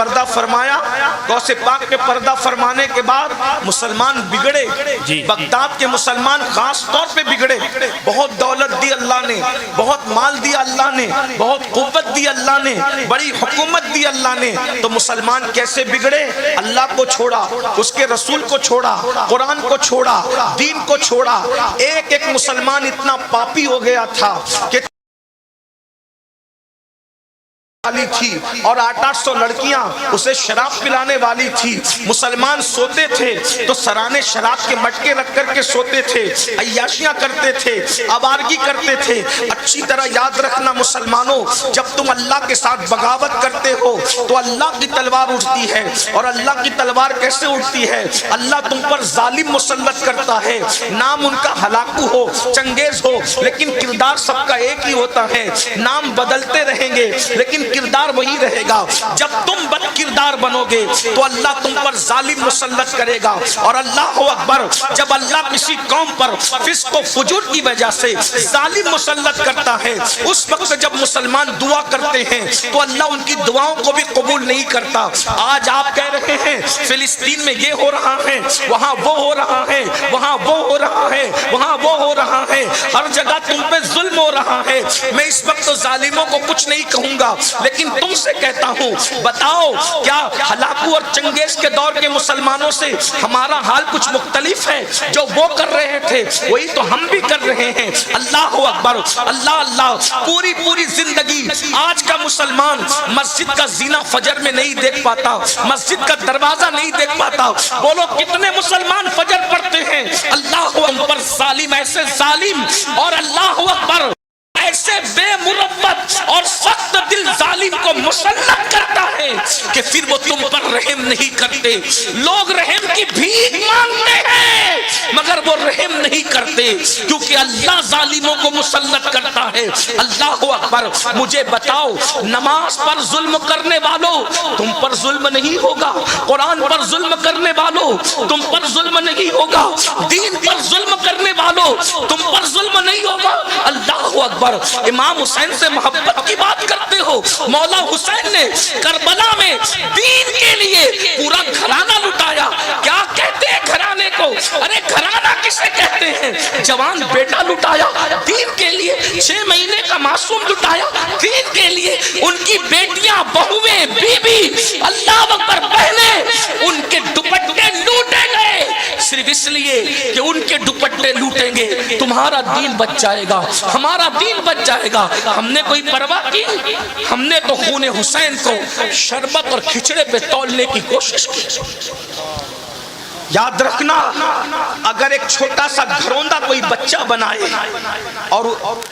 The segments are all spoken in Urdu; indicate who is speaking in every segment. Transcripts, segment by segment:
Speaker 1: پردہ فرمایا، غوث پاک نے پردہ فرمانے کے بعد مسلمان بگڑے، بغداد کے مسلمان خاص طور پہ بگڑے۔ بہت دولت دی اللہ نے، بہت مال دیا اللہ نے، بہت قوت دی اللہ نے، بڑی حکومت دی اللہ نے، تو مسلمان کیسے بگڑے؟ اللہ کو چھوڑا، اس کے رسول کو چھوڑا، قرآن کو چھوڑا، دین کو چھوڑا۔ ایک ایک مسلمان اتنا پاپی ہو گیا تھا کہ والی تھی اور 800 لڑکیاں اسے شراب پلانے والی تھی۔ مسلمان سوتے تھے تو سرانے شراب کے مٹکے رکھ کر کے سوتے تھے، عیاشیاں کرتے تھے، آوارگی کرتے تھے۔ اچھی طرح یاد رکھنا مسلمانوں، جب تم اللہ کے ساتھ بغاوت کرتے ہو تو اللہ کی تلوار اٹھتی ہے، اور اللہ کی تلوار کیسے اٹھتی ہے؟ اللہ تم پر ظالم مسلط کرتا ہے، نام ان کا ہلاکو ہو، چنگیز ہو، لیکن کردار سب کا ایک ہی ہوتا ہے۔ نام بدلتے رہیں گے لیکن کردار وہی رہے گا۔ جب تم بد کردار بنو گے تو اللہ تم پر ظالم مسلط کرے گا۔ اور اللہ اکبر، جب اللہ کسی قوم پر فسق و فجور کی وجہ سے ظالم مسلط کرتا ہے، اس وقت جب مسلمان دعا کرتے ہیں تو اللہ ان کی دعاؤں کو بھی قبول نہیں کرتا۔ آج آپ کہہ رہے ہیں فلسطین میں یہ ہو رہا ہے، وہاں وہ ہو رہا ہے، وہاں وہ ہو رہا ہے، وہاں وہ ہو رہا ہے، ہر جگہ تم پہ ظلم ہو رہا ہے۔ میں اس وقت تو ظالموں کو کچھ نہیں کہوں گا، لیکن تم سے کہتا ہوں، بتاؤ کیا ہلاکو اور چنگیز کے دور کے مسلمانوں سے ہمارا حال کچھ مختلف ہے؟ جو وہ کر رہے تھے وہی تو ہم بھی کر رہے ہیں۔ اللہ اکبر، اللہ اللہ۔ پوری زندگی آج کا مسلمان مسجد کا زینہ فجر میں نہیں دیکھ پاتا، مسجد کا دروازہ نہیں دیکھ پاتا۔ بولو کتنے مسلمان فجر پڑھتے ہیں؟ اللہ اکبر، ظالم ایسے ظالم، اور اللہ اکبر ایسے بے مروت اور سخت دل ظالم کو مسلط کرتا ہے کہ پھر وہ تم پر رحم نہیں کرتے۔ لوگ رحم کی بھیک مانگتے ہیں مگر وہ رحم نہیں کرتے، کیونکہ اللہ ظالموں کو مسلط کرتا ہے۔ اللہ اکبر۔ مجھے بتاؤ، نماز پر ظلم کرنے والوں تم پر ظلم نہیں ہوگا، قرآن پر ظلم کرنے والوں تم پر ظلم نہیں ہوگا، دین پر ظلم کرنے والوں تم پر ظلم نہیں ہوگا۔ اللہ اکبر۔ امام حسین سے محبت کی بات کرتے ہو، مولا حسین نے کربلا میں دین کے لیے پورا گھرانہ لٹایا۔ کیا کہتے ہیں گھرانے کو؟ ارے گھرانہ کسے کہتے ہیں؟ جوان بیٹا لٹایا دین کے لیے، 6 مہینے کا معصوم لٹایا دین کے لیے، ان کی بیٹیاں، بہویں، بیوی، اللہ اکبر، بہنیں، ان کے دوپٹے لوٹے گئے صرف اس لیے کہ ان کے دوپٹے لوٹیں گے تمہارا دین بچ جائے گا، ہمارا دین بچ جائے گا۔ ہم نے کوئی پرواہ کی؟ ہم نے تو خون حسین کو شربت اور کھچڑے پہ تولنے کی کوشش کی۔ یاد رکھنا، اگر ایک چھوٹا سا گھروندہ کوئی بچہ بنائے اور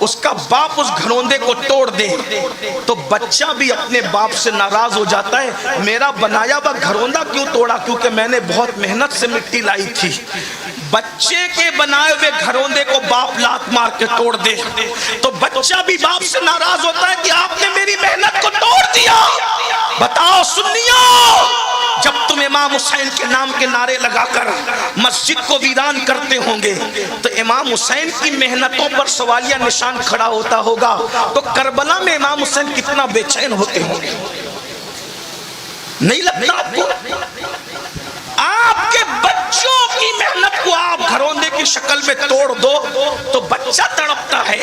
Speaker 1: اس کا باپ اس گھروندے کو توڑ دے تو بچہ بھی اپنے باپ سے ناراض ہو جاتا ہے، میرا بنایا ہوا گھروندہ کیوں توڑا؟ کیونکہ میں نے بہت محنت سے مٹی لائی تھی۔ بچے کے بنائے ہوئے گھروندے کو باپ لات مار کے توڑ دے تو بچہ بھی باپ سے ناراض ہوتا ہے کہ آپ نے میری محنت کو توڑ دیا۔ بتاؤ سنیو، جب تم امام حسین کے نام کے نعرے لگا کر مسجد کو ویران کرتے ہوں گے تو امام حسین کی محنتوں پر سوالیہ نشان کھڑا ہوتا ہوگا، تو کربلا میں امام حسین کتنا بے چین ہوتے ہوں گے؟ نہیں لگتا آپ کو؟ آپ کے بچوں کی محنت کو آپ گھروندے کی شکل میں توڑ دو تو بچہ تڑپتا ہے۔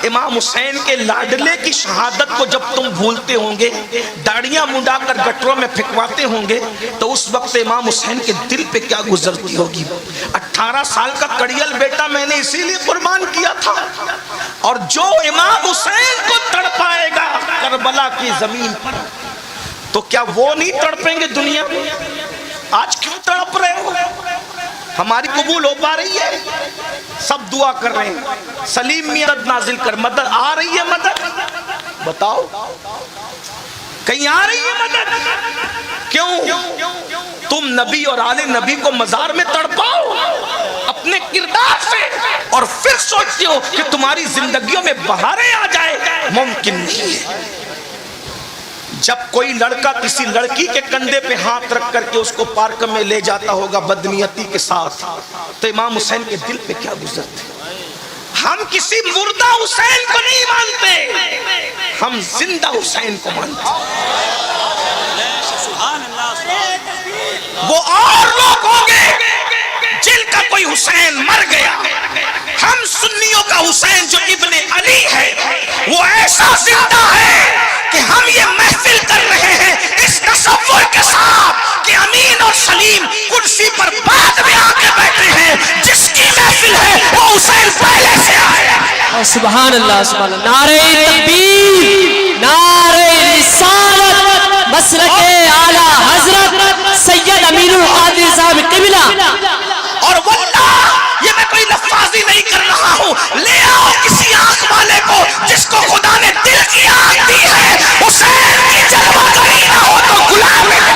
Speaker 1: امام حسین کے لاڈلے کی شہادت کو جب تم بھولتے ہوں گے، داڑیاں منڈا کر گٹروں میں پھینکواتے ہوں گے، تو اس وقت امام حسین کے دل پہ کیا گزرتی ہوگی؟ 18 سال کا کڑیل بیٹا میں نے اسی لیے قربان کیا تھا، اور جو امام حسین کو تڑپائے گا کربلا کی زمین پر تو کیا وہ نہیں تڑپیں گے دنیا میں؟ آج کیوں تڑپ رہے ہو؟ ہماری قبول ہو پا رہی ہے؟ سب دعا کر رہے ہیں سلیم میاں مدد نازل کر، مدد آ رہی ہے؟ مدد بتاؤ کہیں آ رہی ہے مدد؟ کیوں؟ تم نبی اور آل نبی کو مزار میں تڑپاؤ اپنے کردار سے، اور پھر سوچتے ہو کہ تمہاری زندگیوں میں بہاریں آ جائے۔ ممکن نہیں ہے۔ جب کوئی لڑکا کسی لڑکی کے کندھے پہ ہاتھ رکھ کر کے اس کو پارک میں لے جاتا ہوگا بدنیتی کے ساتھ، تو امام حسین کے دل پہ کیا گزرتے؟ ہم کسی مردہ حسین کو نہیں مانتے، ہم زندہ حسین کو مانتے۔ حسین جو ابن علی ہے وہ ایسا زندہ ہے کہ ہم یہ محفل کر رہے ہیں اس تصور کے ساتھ کہ امین اور سلیم کرسی پر بعد میں آ کے بیٹھے ہیں، جس کی محفل ہے وہ حسین پہلے سے آیا۔
Speaker 2: سبحان اللہ سبحان اللہ، نعرہ تکبیر، نعرہ رسالت، مسلک اعلیٰ حضرت سید امین القادری صاحب قبلہ۔
Speaker 1: اور واللہ یہ میں کوئی لفاظی نہیں کر رہا ہوں، لے آؤ کسی آنکھ والے کو جس کو خدا نے دل کی آنکھ دی ہے، حسین کی جلوہ گری نہ ہو تو غلام ہے۔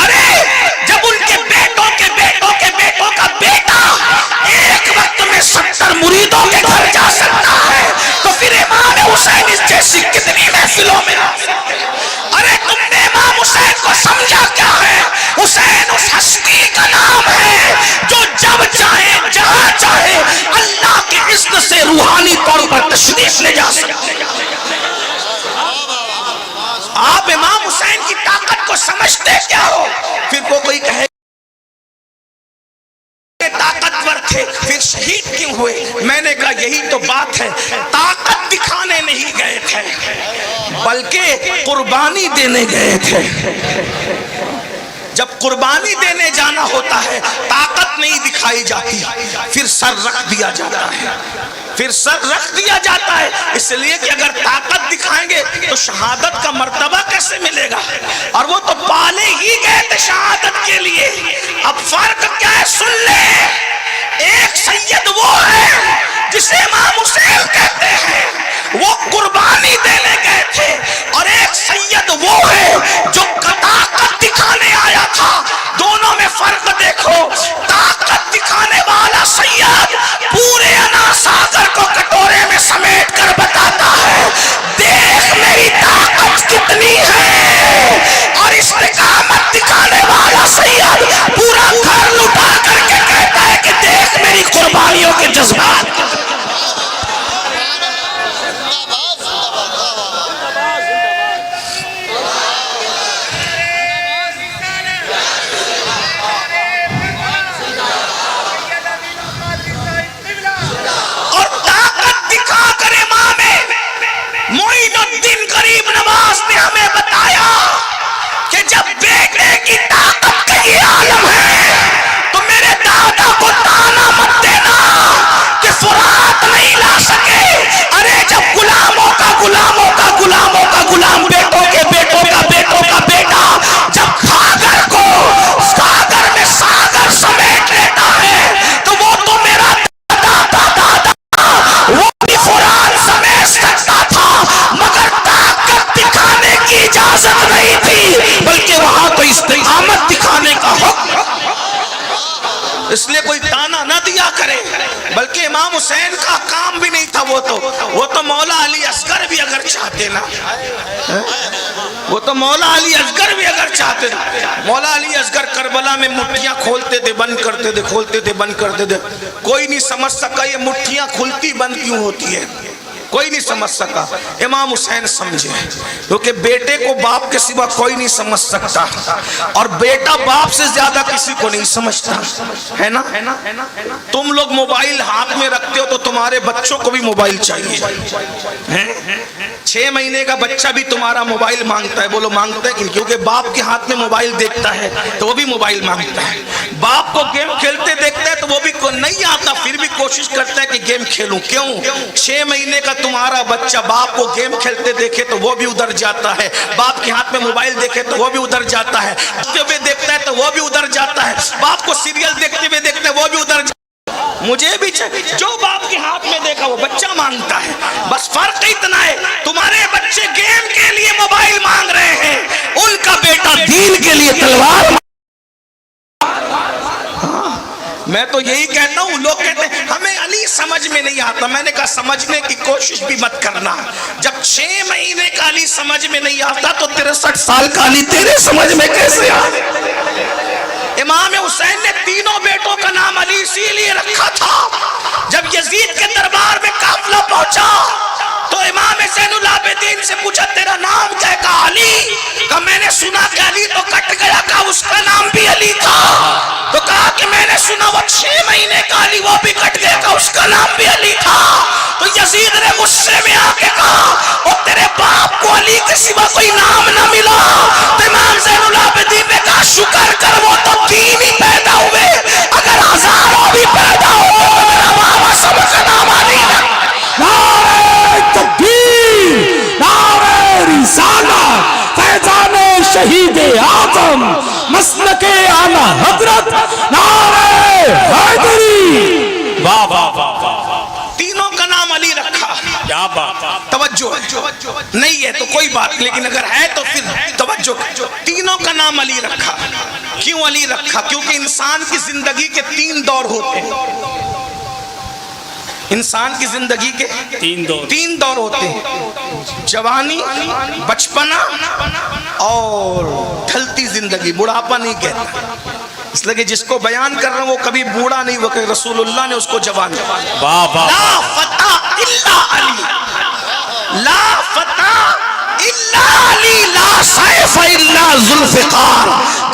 Speaker 1: ارے جب ان کے بیٹوں کے بیٹوں کے بیٹوں کا بیٹا ایک وقت میں 70 مریدوں کے گھر جا سکتا ہے تو پھر امام حسین اس جیسی کتنی محفلوں میں آ سکتے ہیں۔ ارے تم نے امام حسین کو سمجھا کیا ہے؟ حسین اس ہستی کا نام ہے جو جب چاہے جہاں چاہے اللہ کے اذن سے روحانی طور پر تشریف لے جا سکتے ہیں۔ آپ امام حسین کی طاقت کو سمجھتے کیا ہو؟ پھر کوئی کہے طاقتور تھے پھر شہید کیوں ہوئے؟ میں نے کہا یہی تو بات ہے، طاقت دکھانے نہیں گئے تھے بلکہ قربانی دینے گئے تھے۔ جب قربانی دینے جانا ہوتا ہے طاقت نہیں دکھائی جاتی، پھر سر رکھ دیا جاتا ہے، پھر سر رکھ دیا جاتا ہے، اس لیے کہ اگر طاقت دکھائیں گے تو شہادت کا مرتبہ کیسے ملے گا؟ اور وہ تو پالے ہی گئے تھے شہادت کے لیے۔ اب فرق کیا ہے سن لے، ایک سید وہ ہے جسے امام حسین کہتے ہیں، وہ قربانی دینے گئے تھے، اور ایک سید وہ ہے جو طاقت دکھانے آیا تھا۔ دونوں میں فرق دیکھو، طاقت دکھانے والا سید پورے انا ساگر کو کٹورے میں سمیٹ کر بتاتا ہے دیکھ میری طاقت کتنی ہے، اور استقامت دکھانے والا سید پورا گھر لٹا کر کے کہتا ہے کہ دیکھ میری قربانیوں کے جذبات۔ معین الدین غریب نواز نے ہمیں بتایا کہ جب بیٹے کی طاقت کا یہ عالم ہے تو میرے دادا کو تانا مت دینا کہ فرات نہیں لا سکے۔ ارے جب غلاموں کا غلاموں کا غلاموں کا غلام بیٹوں کے بیٹوں کا بیٹوں کا بیٹا جب کھاگر کو ساگر میں ساگر سمیٹ لیتا ہے تو وہ تو میرا دادا دادا وہ بھی فرات سمیٹ سکتا تھا، مگر طاقت دکھانے کی اجازت نہیں تھی، بلکہ وہاں تو استقامت دکھانے کا حکم۔ اس لیے کوئی تانا نہ دیا کرے، بلکہ امام حسین کا کام بھی نہیں تھا، وہ تو مولا علی اصغر بھی اگر چاہتے نا، وہ تو مولا علی اصغر بھی اگر چاہتے نا، مولا علی اصغر کربلا میں مٹھیاں کھولتے تھے بند کرتے تھے، کھولتے تھے بند کرتے تھے، کوئی نہیں سمجھ سکا یہ مٹھیاں کھلتی بند کیوں ہوتی ہے، کوئی نہیں سمجھ سکا۔ امام حسین سمجھے، کیونکہ بیٹے کو باپ کے سوا کوئی نہیں سمجھ سکتا، اور بیٹا باپ سے زیادہ کسی کو نہیں سمجھتا ہے نا۔ تم لوگ موبائل ہاتھ میں رکھتے ہو تو تمہارے بچوں کو بھی موبائل چاہیے، 6 مہینے کا بچہ بھی تمہارا موبائل مانگتا ہے، بولو مانگتا ہے کیونکہ باپ کے ہاتھ میں موبائل دیکھتا ہے تو وہ بھی موبائل مانگتا ہے۔ باپ کو گیم کھیلتے دیکھتا ہے تو وہ بھی نہیں آتا پھر بھی کوشش کرتا ہے کہ گیم کھیلوں، کیوں؟ 6 مہینے کا تمہارا بچہ باپ کو گیم کھیلتے دیکھے تو وہ بھی ادھر جاتا ہے، باپ کے ہاتھ میں موبائل دیکھے تو وہ بھی ادھر جاتا ہے، دیکھتا ہے تو وہ بھی ادھر جاتا ہے، باپ کو سیریل دیکھتے ہوئے دیکھتا ہے وہ بھی ادھر جاتا ہے۔ مجھے بھی جو باپ کے ہاتھ میں دیکھا وہ بچہ مانگتا ہے، بس فرق اتنا ہے تمہارے بچے گیم کے لیے موبائل مانگ رہے ہیں، ان کا بیٹا دین کے لیے تلوار۔ میں تو یہی کہتا ہوں، لوگ کہتے ہیں ہمیں علی سمجھ میں نہیں آتا، میں نے کہا سمجھنے کی کوشش بھی مت کرنا، جب 6 مہینے کا علی سمجھ میں نہیں آتا تو 63 سال کا علی تیرے سمجھ میں کیسے آئے؟ امام حسین نے تینوں بیٹوں کا نام علی اسی لیے رکھا تھا، جب یزید کے دربار میں قافلہ پہنچا تو امام زین العابدین سے پوچھا تیرا نام کیا ہے؟ کہا علی۔ کہا میں نے سنا کہ علی تو کٹ گیا، کہا اس کا نام بھی علی تھا۔ تو کہا کہ میں نے سنا وہ 6 مہینے کا علی وہ بھی کٹ گیا، کہا اس کا نام بھی علی تھا۔ تو یزید نے غصے میں آ کے کہا اور تیرے باپ کو علی کے سوا کوئی نام نہ ملا۔ تو امام زین العابدین نے کہا شکر کر وہ تو 3 ہی پیدا ہوئے، اگر ہزاروں بھی پیدا ہوئے تو میرا بابا سب کا نام علی ہے۔
Speaker 3: نعرہ تکبیر، نعرہ رسالت، فیضان شہید اعظم، مسلک اعلی حضرت، نعرہ حیدری۔
Speaker 4: واہ واہ واہ واہ،
Speaker 1: تینوں کا نام علی رکھا۔
Speaker 4: کیا بات ہے۔
Speaker 1: توجہ نہیں ہے تو کوئی بات، لیکن اگر ہے تو پھر توجہ۔ تینوں کا نام علی رکھا۔ کیوں علی رکھا؟ کیونکہ انسان کی زندگی کے 3 دور ہوتے ہیں۔ انسان کی زندگی کے 3 دور ہوتے ہیں: جوانی، بچپنا اور ڈھلتی زندگی۔ بڑھاپا نہیں کہتا، اس لئے کہ جس کو بیان کر رہا ہوں وہ کبھی بوڑھا نہیں، وہ کہ رسول اللہ نے اس کو جوان کہا۔
Speaker 4: واہ واہ،
Speaker 1: لا فتح الا علی، لا فتح الا علی، لا سیف الا ذوالفقار۔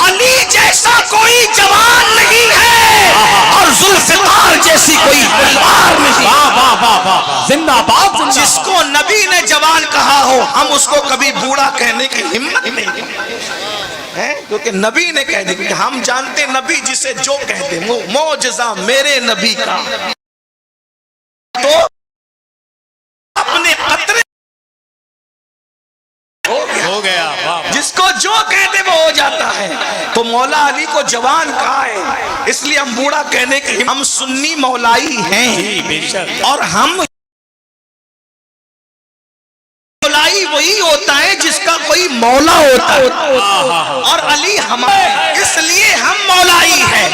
Speaker 1: علی جیسا کوئی جوان نہیں ہے اور ذوالفقار جیسی کوئی تلوار نہیں۔
Speaker 4: واہ واہ واہ واہ، زندہ باد۔
Speaker 1: جس کو نبی نے جوان کہا ہو ہم اس کو کبھی بوڑھا کہنے کی ہمت نہیں ہے، کیونکہ نبی نے کہہ دیا۔ ہم جانتے نبی جسے جو کہتے معجزہ میرے نبی کا، تو اپنے قطرے
Speaker 4: ہو گیا۔ واہ،
Speaker 1: جس کو جو کہتے وہ ہو جاتا ہے۔ تو مولا علی کو جوان کہا ہے، اس لیے ہم بوڑھا کہنے کے، ہم سنی مولائی ہیں
Speaker 4: بے شک۔
Speaker 1: اور ہم مولائی وہی ہوتا ہے جس کا کوئی مولا ہوتا ہے، اور علی ہمارے، اس لیے ہم مولائی ہیں۔